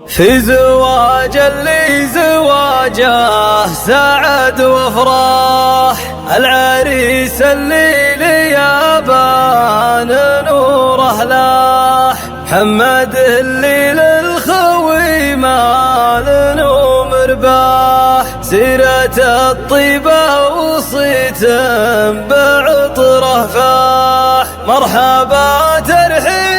في زواج اللي زواجه سعد وافراح، العريس اللي ليابان نوره لاح، محمد اللي للخوي مال ومرباح، سيرة الطيبة وصيت بعطره فاح، مرحبا ترحيبة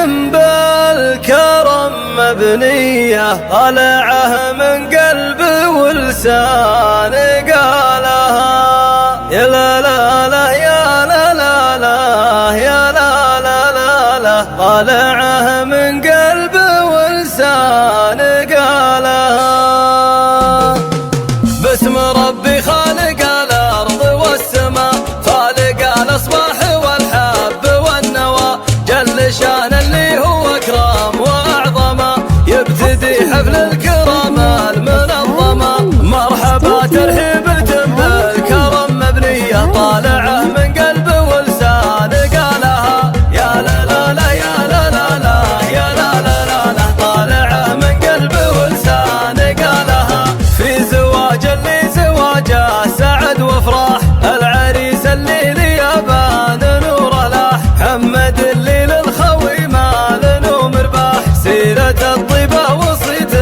بالكرم مبنية، طالعه من قلب ولسان قالها، يا لا لا لا يا لا لا لا يا لا لا لا لا، طالعه من قلب ولسان قالها. باسم ربي خالق الأرض والسماء، خالق الأصباح والحب والنوى، جل شان اللي هو أكرم وأعظم، يبتدي حفل الكرام المنظمة، مرحبا ترحيبة بالكرم مبنية، طالعه من قلب ولسان قالها، يا لا لا لا يا لا لا لا يا لا لا لا لا، طالعه من قلب ولسان قالها. في زواج اللي زواجه سعد وافراح، العريس اللي ليابان نوره لاح، محمد اللي للخوي مال ومرباح، سيرة الطيبة وصيت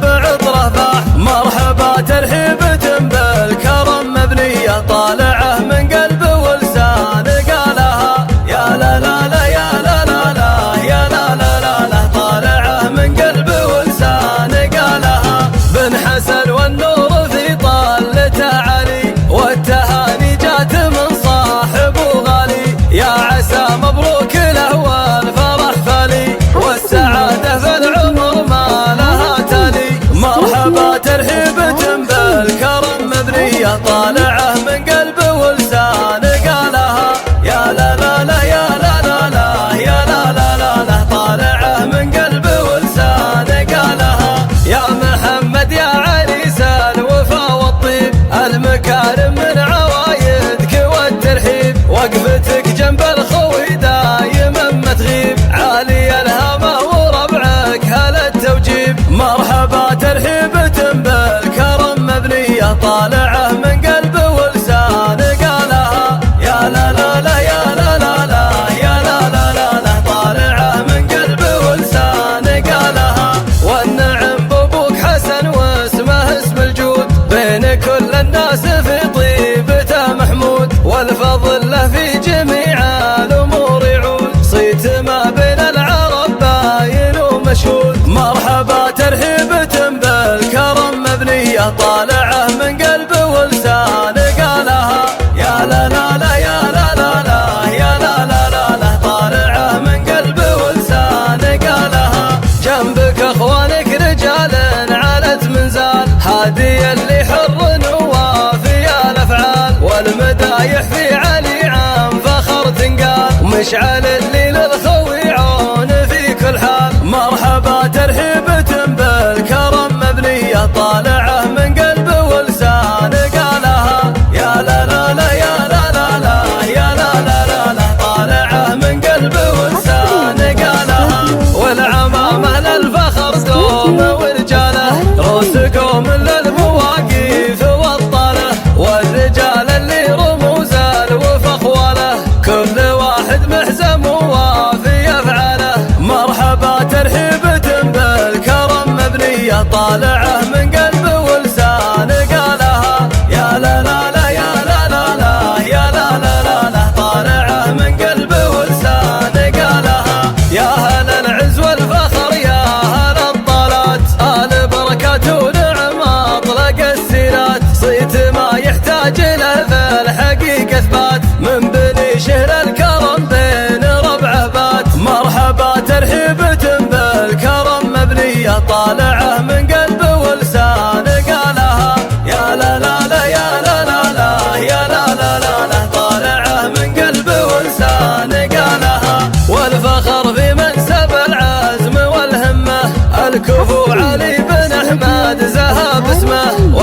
بعطره فاح، مرحبا ترحيبة بالكرم مبنية، طالعه من قلب ولسان قالها، يا لا لا لا يا لا لا لا يا لا لا لا لا، طالعه من قلب ولسان قالها. بن حسن والنور في طلته علي، والتهاني جات من صاحب وغالي، يا عسى مبروك له والفرح فالي، والسعادة في العمر ما لها تالي، مرحبا ترحيبة بالكرم مبنية، طالعه من قلب ولسان قالها، يا لا لا لا يا لا لا لا يا لا لا لا لا، طالعه من قلب ولسان قالها. يا محمد يا عريس الوفا والطيب، المكارم من عوايدك والترحيب، وقفتك جنب الخوي دايما ما تغيب، عالي الهمة وربعك هلا التوجيب، مرحبا ترحيبة بالكرم مبنية، طالعه من قلب ولسان قالها، يا لا لا لا يا لا لا لا يا لا لا لا لا، طالعه من قلب ولسان قالها. والنعم بابوك حسن واسمه اسم الجود، بين كل الناس في طيبته محمود، والفضل له في جميع الامور يعود، صيت ما بين العرب باين ومشهود، مرحبا ترحيبة بالكرم مبنية، طالعه من قلب ولسان قالها، يا لا لا لا يا لا لا لا يا لا لا لا لا، طالعه من قلب ولسان قالها. جنبك اخوانك رجال علت منزال، هادي اللي حر ووافي الافعال، والمدايح في علي عام فخر تنقال، مشعل اللي للخوي عون في كل حال، مرحبا ترحيبة بالكرم مبنية، طالعه من قلب ولسان قالها، يا لا لا لا يا لا لا لا يا لا لا لا لا، طالعه من قلب ولسان قالها. والعمامة للفخر دوم ورجاله، رؤوسكم للمواقف والطاله، والرجال اللي رموز الوفا اخواله، كل واحد محزم ووافي افعاله، مرحبا ترحيبة بالكرم مبنية، طالعه من قلب ولسان قالها، يا لا لا لا يا لا لا لا يا لا لا لا لا، طالعه من قلب ولسان قالها. يا هل العز والفخر يا هل الطلات، آل بركات ونعم اطلق السيرات، صيت ما يحتاج له في الحقيقة اثبات، من بني شهر الكرم بين ربعه بات، مرحبا ترحيبة بالكرم مبنية، طالعه من قلب ولسان قالها، يا لا لا لا يا لا لا لا يا لا لا لا لا، طالعه من قلب ولسان قالها. والفخر في منسب العزم والهمة، الكفو علي بن احمد زهاب اسمه،